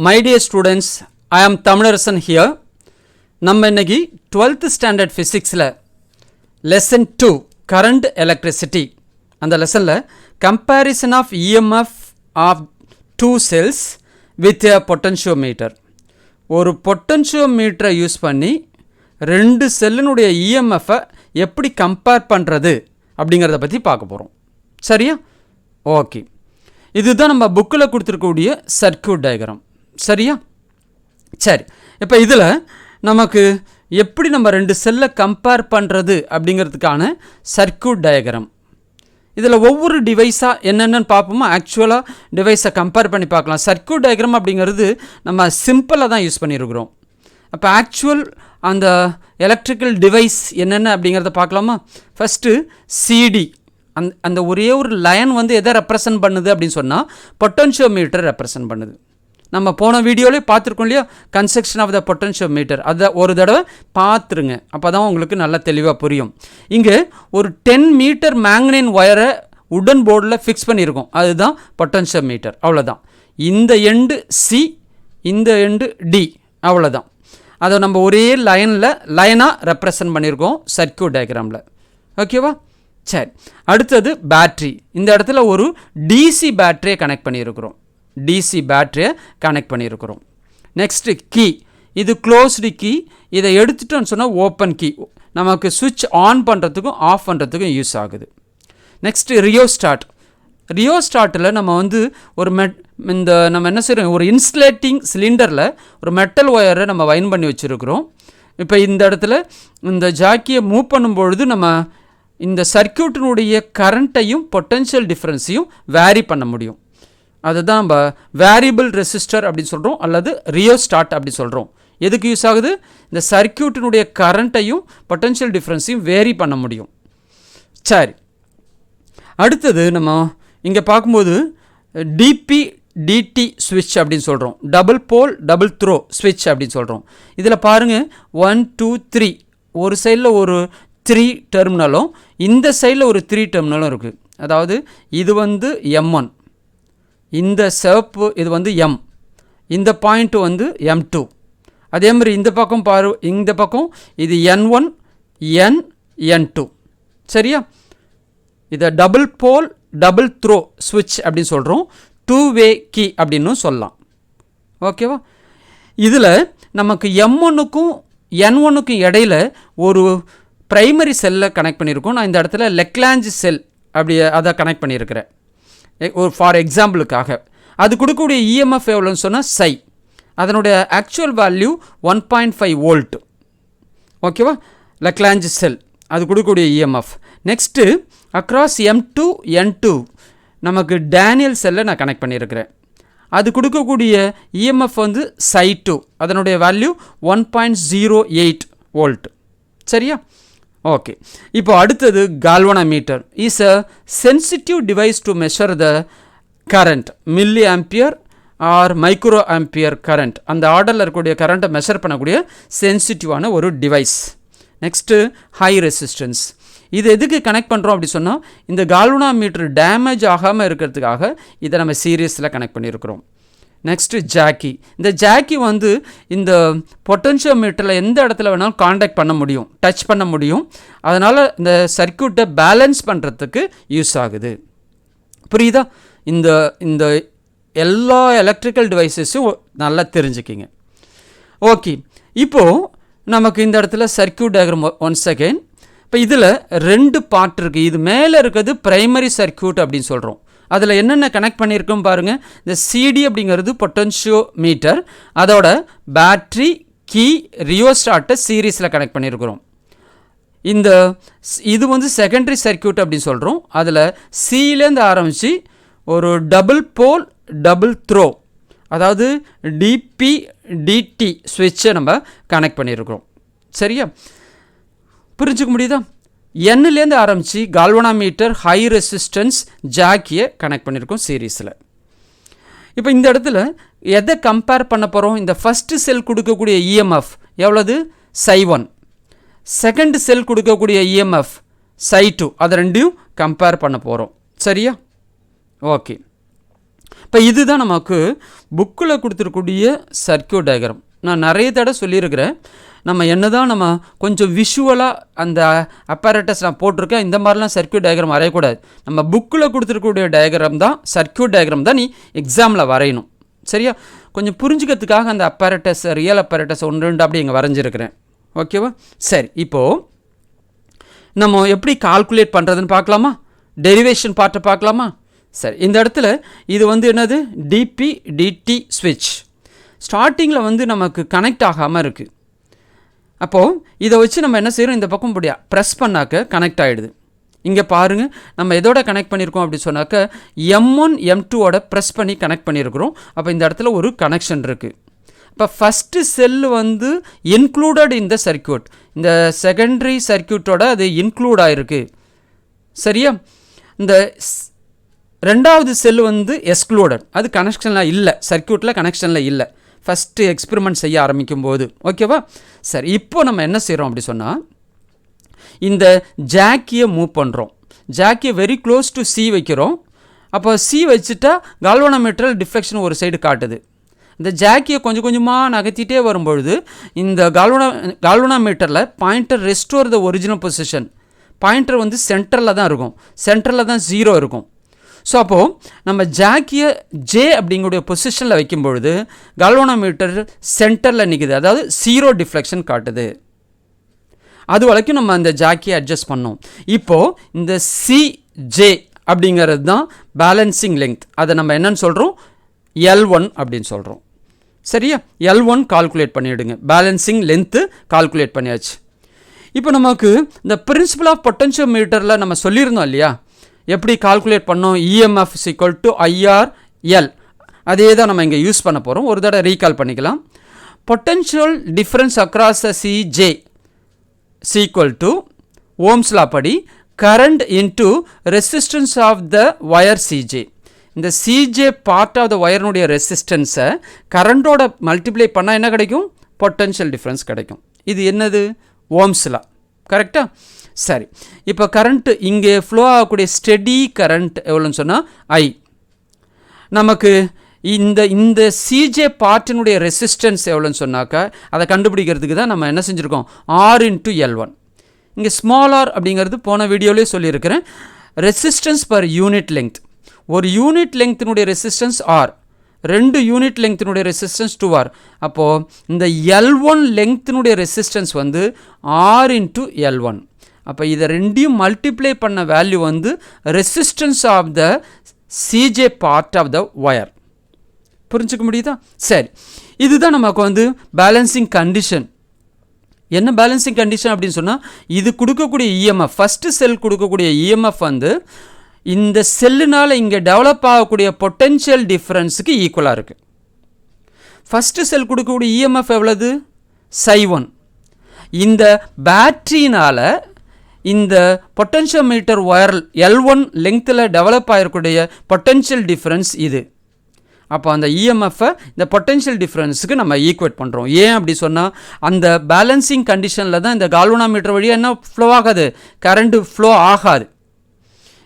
My dear students, I am Tamilarasan here. நம்ம இன்னைக்கு 12th standard physicsல lesson 2 current electricity அந்த லெசன்ல comparison of EMF of two cells with a potentiometer. ஒரு பொட்டன்ஷியோமீட்டரை use பண்ணி ரெண்டு செல்லினுடைய EMF எப்படி compare பண்ணுறது அப்படிங்கிறத பற்றி பார்க்க போகிறோம். சரியா? ஓகே, இதுதான் நம்ம புக்கில் கொடுத்துருக்கக்கூடிய சர்க்யூட் டயக்ராம். சரியா? சரி, இப்போ இதில் நமக்கு எப்படி நம்ம ரெண்டு செல்லை கம்பேர் பண்ணுறது அப்படிங்கிறதுக்கான சர்க்யூட் டயக்ராம். இதில் ஒவ்வொரு டிவைஸாக என்னென்னு பார்ப்போமா? ஆக்சுவலாக டிவைஸை கம்பேர் பண்ணி பார்க்கலாம். சர்க்யூட் டயக்ராம் அப்படிங்கிறது நம்ம சிம்பிளாக தான் யூஸ் பண்ணியிருக்கிறோம். அப்போ ஆக்சுவல் அந்த எலக்ட்ரிக்கல் டிவைஸ் என்னென்ன அப்படிங்கிறத பார்க்கலாமா? ஃபஸ்ட்டு சிடி, அந்த ஒரே ஒரு லைன் வந்து எதை ரெப்ரசன்ட் பண்ணுது அப்படின்னு சொன்னால் பொட்டன்ஷியோமீட்டர் ரெப்ரசன்ட் பண்ணுது. நம்ம போன வீடியோவிலே பார்த்துருக்கோம் இல்லையா, கன்ஸ்ட்ரக்ஷன் ஆஃப் த பொட்டன்ஷியோமீட்டர். அதை ஒரு தடவை பார்த்துருங்க, அப்போ தான் உங்களுக்கு நல்லா தெளிவாக புரியும். இங்கே ஒரு 10 மீட்டர் மேக்னைன் ஒயரை உடன் போர்டில் ஃபிக்ஸ் பண்ணியிருக்கோம், அதுதான் பொட்டன்ஷியோமீட்டர். அவ்வளோதான். இந்த எண்டு சி, இந்த எண்டு டி, அவ்வளோதான். அதை நம்ம ஒரே லைனாக ரெப்ரசன்ட் பண்ணியிருக்கோம் சர்க்யூட் டயக்ராமில். ஓகேவா? சரி, அடுத்தது பேட்ரி. இந்த இடத்துல ஒரு டிசி பேட்டரியை கனெக்ட் பண்ணியிருக்கிறோம். நெக்ஸ்ட்டு கீ, இது க்ளோஸ்டு கீ. இதை எடுத்துட்டோன்னு சொன்னால் ஓப்பன் கீ, நமக்கு சுவிட்ச் ஆன் பண்ணுறதுக்கும் ஆஃப் பண்ணுறதுக்கும் யூஸ் ஆகுது. நெக்ஸ்ட்டு ரியோஸ்டாட்டில் நம்ம வந்து ஒரு நம்ம என்ன செய்கிறோம், ஒரு இன்சுலேட்டிங் சிலிண்டரில் ஒரு மெட்டல் ஒயரை நம்ம வைன் பண்ணி வச்சுருக்கிறோம். இப்போ இந்த இடத்துல இந்த ஜாக்கியை மூவ் பண்ணும்பொழுது நம்ம இந்த சர்க்யூட்டினுடைய கரண்ட்டையும் பொட்டன்ஷியல் டிஃப்ரென்ஸையும் வேரி பண்ண முடியும். அதுதான் நம்ம வேரியபிள் ரெசிஸ்டர் அப்படின்னு சொல்கிறோம், அல்லது ரியோஸ்டாட் அப்படி சொல்கிறோம். எதுக்கு யூஸ் ஆகுது? இந்த சர்க்யூட்டினுடைய கரண்ட்டையும் பொட்டன்ஷியல் டிஃப்ரென்ஸையும் வேரி பண்ண முடியும். சரி, அடுத்தது நம்ம இங்கே பார்க்கும்போது டிபி டிடி ஸ்விட்ச் அப்படின்னு சொல்கிறோம், டபுள் போல் டபுள் த்ரோ ஸ்விட்ச் அப்படின்னு சொல்கிறோம். இதில் பாருங்கள், 1 2 3, ஒரு சைடில் ஒரு 3 டெர்மினலும் இந்த சைடில் ஒரு 3 டெர்மினலும் இருக்குது. அதாவது இது வந்து M1, இந்த சிவப்பு இது வந்து M, இந்த பாயிண்ட் வந்து M2. அதே மாதிரி இந்த பக்கம் இந்த பக்கம் இது N1 N2. சரியா? இதை டபுள் போல் டபுள் த்ரோ ஸ்விட்ச் அப்படின்னு சொல்கிறோம், 2 வே கீ அப்படின்னு சொல்லலாம். ஓகேவா? இதில் நமக்கு M1க்கும் N1க்கும் இடையில ஒரு ப்ரைமரி செல்லை கனெக்ட் பண்ணியிருக்கோம். நான் இந்த இடத்துல லெக்லாஞ்ச் செல் அப்படி அதை கனெக்ட் பண்ணியிருக்கிறேன் ஒரு ஃபார் எக்ஸாம்பிளுக்காக. அது கொடுக்கக்கூடிய இஎம்எஃப் எவ்வளோன்னு சொன்னால் சை, அதனுடைய ஆக்சுவல் வேல்யூ 1.5 வோல்ட். ஓகேவா? லெக்லாஞ்ச் செல் அது கொடுக்கக்கூடிய EMF. Next across M2 N2 நமக்கு டேனியல் செல்லை நான் கனெக்ட் பண்ணியிருக்கிறேன். அது கொடுக்கக்கூடிய இஎம்எஃப் வந்து சை 2, அதனுடைய வேல்யூ 1.08 வோல்ட். சரியா? ஓகே, இப்போ அடுத்தது galvanometer is a sensitive device to measure the current, milli ampere or micro ampere current. அந்த ஆர்டரில் இருக்கக்கூடிய கரண்ட்டை மெஷர் பண்ணக்கூடிய சென்சிட்டிவான ஒரு டிவைஸ். Next high resistance. இது எதுக்கு கனெக்ட் பண்ணுறோம் அப்படி சொன்னால், இந்த கால்வனோமீட்டர் டேமேஜ் ஆகாமல் இருக்கிறதுக்காக இதை நம்ம சீரியஸில் கனெக்ட் பண்ணியிருக்கிறோம். Next Jackie. இந்த ஜாக்கி வந்து இந்த பொட்டன்ஷியோமீட்டரில் எந்த இடத்துல வேணாலும் காண்டாக்ட் பண்ண முடியும், டச் பண்ண முடியும். அதனால் இந்த சர்க்யூட்டை பேலன்ஸ் பண்ணுறதுக்கு யூஸ் ஆகுது. புரியுதா? இந்த எல்லா எலக்ட்ரிக்கல் டிவைஸஸும் நல்லா தெரிஞ்சுக்கிங்க. ஓகே, இப்போது நமக்கு இந்த இடத்துல சர்க்யூட் டயக்ராம் ஒன்ஸ் அகெயின். இப்போ இதில் 2 பார்ட் இருக்குது. இது மேலே இருக்கிறது ப்ரைமரி சர்க்யூட் அப்படின்னு சொல்கிறோம். அதில் என்னென்ன கனெக்ட் பண்ணியிருக்கோம் பாருங்கள். இந்த சிடி அப்படிங்கிறது பொட்டன்ஷியோமீட்டர், அதோட பேட்ரி, கீ, ரியோஸ்டாட்டை சீரீஸில் கனெக்ட் பண்ணியிருக்கிறோம். இது வந்து செகண்டரி சர்க்யூட் அப்படின்னு சொல்கிறோம். அதில் சிலேருந்து ஆரம்பித்து ஒரு டபுள் போல் டபுள் த்ரோ, அதாவது டிபி டிடி ஸ்விட்சை நம்ம கனெக்ட் பண்ணியிருக்கிறோம். சரியா? புரிஞ்சுக்க முடியுதா? என்னிலேருந்து ஆரம்பித்து கால்வனோமீட்டர், ஹை ரெசிஸ்டன்ஸ், ஜாக்கியை கனெக்ட் பண்ணியிருக்கோம் சீரீஸில். இப்போ இந்த இடத்துல எதை கம்பேர் பண்ண போகிறோம்? இந்த ஃபஸ்ட்டு செல் கொடுக்கக்கூடிய இஎம்எஃப் எவ்வளவு? சை 1. செகண்ட் செல் கொடுக்கக்கூடிய இஎம்எஃப் சை 2. அதை ரெண்டையும் கம்பேர் பண்ண போகிறோம். சரியா? ஓகே, இப்போ இதுதான் நமக்கு புக்கில் கொடுத்துருக்கூடிய சர்க்யூட் டயக்ராம். நான் நிறைய தடவை சொல்லியிருக்கிறேன், நம்ம கொஞ்சம் விஷுவலாக அந்த அப்பேரட்டஸ் நான் போட்டிருக்கேன், இந்த மாதிரிலாம் சர்க்யூட் டயக்ராம் வரையக்கூடாது. நம்ம புக்கில் கொடுத்துருக்கூடிய டயக்ராம் தான், சர்க்யூட் டயக்ராம் தான் நீ எக்ஸாமில் வரையணும். சரியா? கொஞ்சம் புரிஞ்சுக்கிறதுக்காக அந்த அப்பேரட்டஸ், ரியல் அப்பேரட்டஸ் 1-2 அப்படி இங்கே வரைஞ்சிருக்கிறேன். ஓகேவா? சரி, இப்போது நம்ம எப்படி கால்குலேட் பண்ணுறதுன்னு பார்க்கலாமா? டெரிவேஷன் பார்ட்டை பார்க்கலாமா? சரி, இந்த இடத்துல இது என்னது, டிபி டிடி ஸ்விட்ச் ஸ்டார்டிங்கில் நமக்கு கனெக்ட் ஆகாமல் இருக்குது. அப்போது இதை வச்சு நம்ம என்ன செய்கிறோம், இந்த பக்கம் இப்படியா ப்ரெஸ் பண்ணாக்க கனெக்ட் ஆகிடுது. இங்கே பாருங்கள், நம்ம எதோட கனெக்ட் பண்ணியிருக்கோம் அப்படி சொன்னாக்க M1 M2ஓட ப்ரெஸ் பண்ணி கனெக்ட் பண்ணியிருக்கிறோம். அப்போ இந்த இடத்துல ஒரு கனெக்ஷன் இருக்குது. இப்போ ஃபஸ்ட்டு செல்லு இன்க்ளூடட் இந்த சர்க்யூட், இந்த செகண்டரி சர்க்யூட்டோட அது இன்க்ளூட் ஆகிருக்கு. சரியா? இந்த ரெண்டாவது செல்லு எக்ஸ்க்ளூடட், அது கனெக்ஷனில் இல்லை, சர்க்யூட்டில் கனெக்ஷனில் இல்லை ஃபஸ்ட்டு எக்ஸ்பெரிமெண்ட் செய்ய ஆரம்பிக்கும் போது. ஓகேவா? சரி, இப்போ நம்ம என்ன செய்கிறோம் அப்படி சொன்னால், இந்த ஜாக்கியை மூவ் பண்ணுறோம். ஜாக்கியை வெரி க்ளோஸ் டு சி வைக்கிறோம். அப்போ சி வச்சுட்டா கால்வனோமீட்டர் டிஃப்ளெக்ஷன் ஒரு சைடு காட்டுது. இந்த ஜாக்கியை கொஞ்சம் கொஞ்சமாக நகர்த்திட்டே வரும்பொழுது இந்த கால்வனோமீட்டரில் pointer restore the original position. Pointer சென்டரில் தான் இருக்கும், சென்டரில் தான் 0 இருக்கும். ஸோ அப்போது நம்ம ஜாக்கியை ஜே அப்படிங்கக்கூடிய பொசிஷனில் வைக்கும்பொழுது கால்வனோமீட்டர் சென்டரில் நிற்குது, அதாவது 0 டிஃப்ளெக்ஷன் காட்டுது. அது வரைக்கும் நம்ம அந்த ஜாக்கியை அட்ஜஸ்ட் பண்ணோம். இப்போது இந்த சிஜே அப்படிங்கிறது தான் பேலன்சிங் லெங்த். அதை நம்ம என்னன்னு சொல்கிறோம், L1 அப்படின்னு சொல்கிறோம். சரியா? L1 கால்குலேட் பண்ணிவிடுங்க. பேலன்சிங் லென்த்து கால்குலேட் பண்ணியாச்சு. இப்போ நமக்கு இந்த பிரின்சிபல் ஆஃப் பொட்டன்ஷியோமீட்டரில் நம்ம சொல்லியிருந்தோம் இல்லையா, எப்படி கால்குலேட் பண்ணோம், EMF IR L. அதே தான் நம்ம இங்கே யூஸ் பண்ண போகிறோம். ஒரு தடவை ரீகால் பண்ணிக்கலாம். Potential difference across the CJ Ohm's law படி current into resistance of the wire CJ. இந்த CJ பார்ட் ஆஃப் த ஒயர்னுடைய ரெசிஸ்டன்ஸை கரண்டோட மல்டிப்ளை பண்ணால் என்ன கிடைக்கும், பொட்டன்ஷியல் டிஃப்ரென்ஸ் கிடைக்கும். இது என்னது, ஓம்ஸ் லா. கரெக்டாக? சரி, இப்போ கரண்ட்டு இங்கே ஃப்ளோ ஆகக்கூடிய ஸ்டெடி கரண்ட் எவ்வளோன்னு சொன்னால் I. நமக்கு இந்த CJ பார்ட்டினுடைய ரெசிஸ்டன்ஸ் எவ்வளோன்னு சொன்னாக்கா அதை கண்டுபிடிக்கிறதுக்கு தான் நம்ம என்ன செஞ்சுருக்கோம், R×L1. இங்கே ஸ்மால் r அப்படிங்கிறது போன வீடியோலேயே சொல்லியிருக்கிறேன், ரெசிஸ்டன்ஸ் பர் யூனிட் லெங்த். ஒரு யூனிட் லெங்க்த்தினுடைய ரெசிஸ்டன்ஸ் R, 2 யூனிட் லெங்க்த்தினுடைய ரெசிஸ்டன்ஸ் 2R. அப்போது இந்த L1 லெங்க்த்தினுடைய ரெசிஸ்டன்ஸ் R×L1. அப்போ இதை ரெண்டையும் மல்டிப்ளை பண்ண value resistance of the CJ part of the wire. புரிஞ்சுக்க முடியுதா? சரி, இதுதான் நமக்கு பேலன்சிங் கண்டிஷன். என்ன பேலன்சிங் கண்டிஷன் அப்படின்னு சொன்னால், இது கொடுக்கக்கூடிய EMF, ஃபஸ்ட்டு செல் கொடுக்கக்கூடிய EMF இந்த செல்லுனால் இங்கே டெவலப் ஆகக்கூடிய பொட்டென்ஷியல் டிஃப்ரென்ஸுக்கு ஈக்குவலாக இருக்குது. ஃபஸ்ட்டு செல் கொடுக்கக்கூடிய EMF எவ்வளவு, Ψ1. இந்த பேட்டரினால் இந்த பொட்டென்ஷியோமீட்டர் ஒயர் L1 லெங்க்த்தில் டெவலப் ஆகிருக்கூடிய பொட்டென்ஷியல் டிஃப்ரென்ஸ் இது. அப்போ அந்த EMF-ஐ இந்த பொட்டென்ஷியல் டிஃப்ரென்ஸுக்கு நம்ம ஈக்குவேட் பண்ணுறோம். ஏன் அப்படி சொன்னால், அந்த பேலன்சிங் கண்டிஷனில் தான் இந்த கால்வனோமீட்டர் வழியாக என்ன ஃப்ளோ ஆகாது, கரண்ட்டு ஃப்ளோ ஆகாது.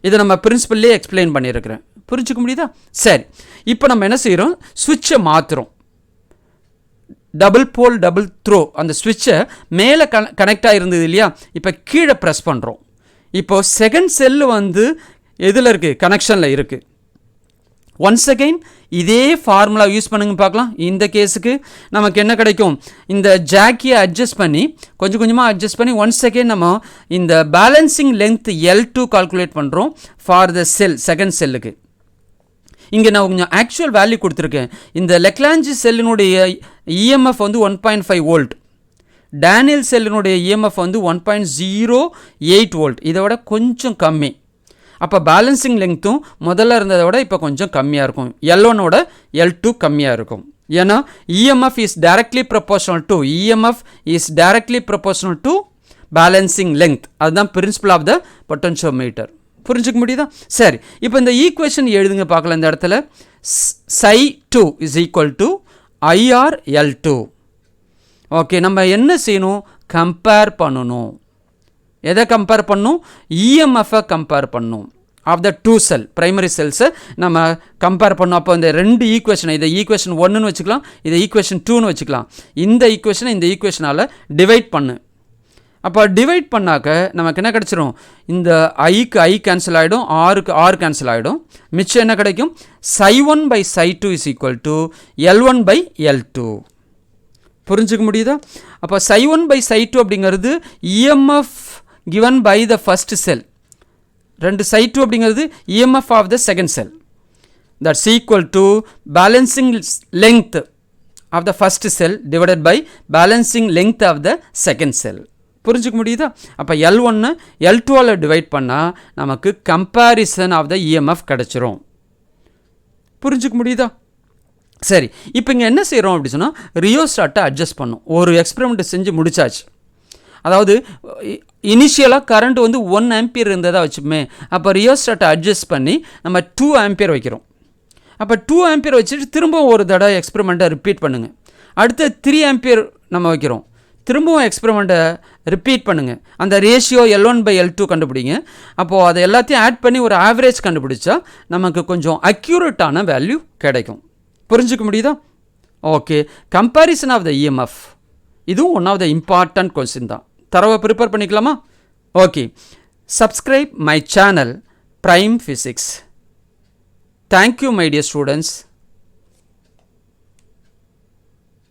இதை நம்ம பிரின்சிபல்லே எக்ஸ்பிளைன் பண்ணியிருக்கிறேன். புரிஞ்சுக்க முடியுதா? சரி, இப்போ நம்ம என்ன செய்கிறோம், சுவிட்சை மாற்றுறோம். டபுள் போல் டபுள் த்ரோ அந்த சுவிட்சை மேலே கனெக்ட் ஆகிருந்தது இல்லையா, இப்போ கீழே ப்ரெஸ் பண்ணுறோம். இப்போது செகண்ட் செல்லு எதில் இருக்குது, கனெக்ஷனில் இருக்குது. ஒன்ஸ் அகெயின் இதே ஃபார்முலா யூஸ் பண்ணுங்க பார்க்கலாம். இந்த கேஸுக்கு நமக்கு என்ன கிடைக்கும், இந்த ஜாக்கியை அட்ஜஸ்ட் பண்ணி கொஞ்சம் கொஞ்சமாக அட்ஜஸ்ட் பண்ணி ஒன்ஸ் அகெயின் நம்ம இந்த பேலன்சிங் லென்த் L2 கால்குலேட் பண்ணுறோம் ஃபார் த செல், செகண்ட் செல்லுக்கு. இங்கே நான் கொஞ்சம் ஆக்சுவல் வேல்யூ கொடுத்துருக்கேன். இந்த லெக்லாஞ்சி செல்லினுடைய EMF 1.5 வோல்ட், டேனியல் செல்லினுடைய EMF 1.08 வோல்ட், இதை விட கொஞ்சம் கம்மி. அப்போ பேலன்சிங் லெங்க்த்தும் முதல்ல இருந்ததை விட இப்போ கொஞ்சம் கம்மியாக இருக்கும். L1ஓட L2 கம்மியாக இருக்கும். ஏன்னா EMF is directly proportional to balancing length. அதுதான் பிரின்சிபல் ஆஃப் த பொட்டன்ஷியோமீட்டர். புரிஞ்சுக்க முடியுதா? சரி, இப்போ இந்த ஈக்குவேஷன் எழுதுங்க பார்க்கலாம். இந்த இடத்துல Ψ2 = IR/L2. ஓகே, நம்ம என்ன செய்யணும், கம்பேர் பண்ணணும். எதை கம்பேர் பண்ணணும், EMF-ஐ கம்பேர் பண்ணணும். Of the two cell primary செல்ஸை நம்ம கம்பேர் பண்ணோம். அப்போ இந்த ரெண்டு ஈக்குவேஷனை, இதை ஈக்குவேஷன் 1ன்னு வச்சுக்கலாம், இதை ஈக்குவேஷன் 2ன்னு வச்சுக்கலாம். இந்த ஈக்குவேஷனை இந்த ஈக்குவேஷனால் டிவைட் பண்ணு. அப்போ டிவைட் பண்ணாக்க நமக்கு என்ன கிடச்சிரும், இந்த ஐக்கு ஐ கேன்சல் ஆகிடும், ஆருக்கு ஆர் கேன்சல் ஆகிடும். மிச்சம் என்ன கிடைக்கும், ψ1 by ψ2 is equal to L1 by L2. புரிஞ்சுக்க முடியுதா? அப்போ ψ1 by ψ2 அப்படிங்கிறது EMF given by the first cell, ரெண்டு ψ2 அப்படிங்கிறது EMF of the second cell. That's equal to balancing length of the first cell divided by balancing length of the second cell. புரிஞ்சுக்க முடியுதா? அப்போ L1 L2ஆல் divide பண்ணால் நமக்கு comparison of the EMF கிடச்சிரும். புரிஞ்சுக்க முடியுதா? சரி, இப்போ இங்கே என்ன செய்கிறோம் அப்படி சொன்னால் ரியோஸ்டாட்டை அட்ஜஸ்ட் பண்ணோம். ஒரு எக்ஸ்பெரிமெண்ட் செஞ்சு முடிச்சாச்சு. அதாவது இனிஷியலாக கரண்ட் வந்து 1 ஆம்பியர் இருந்ததாக வச்சுப்போமே. அப்போ ரியோஸ்டாட்டை அட்ஜஸ்ட் பண்ணி நம்ம 2 ஆம்பியர் வைக்கிறோம். அப்போ 2 ஆம்பியர் வச்சுட்டு திரும்ப ஒரு தடவை எக்ஸ்பெரிமெண்ட்டை ரிப்பீட் பண்ணுங்கள். அடுத்து 3 ஆம்பியர் நம்ம வைக்கிறோம். திரும்பவும் எக்ஸ்பெரிமெண்ட்டை ரிப்பீட் பண்ணுங்கள். அந்த ரேஷியோ L1 by L2 கண்டுபிடிங்க. அப்போது அதை எல்லாத்தையும் ஆட் பண்ணி ஒரு ஆவரேஜ் கண்டுபிடிச்சா நமக்கு கொஞ்சம் அக்யூரேட்டான வேல்யூ கிடைக்கும். புரிஞ்சுக்க முடியுதா? Okay, comparison of the EMF இதுவும் one of the important question தான். தரவை ப்ரிப்பேர் பண்ணிக்கலாமா? Okay, subscribe my channel Prime Physics. Thank you, my dear students.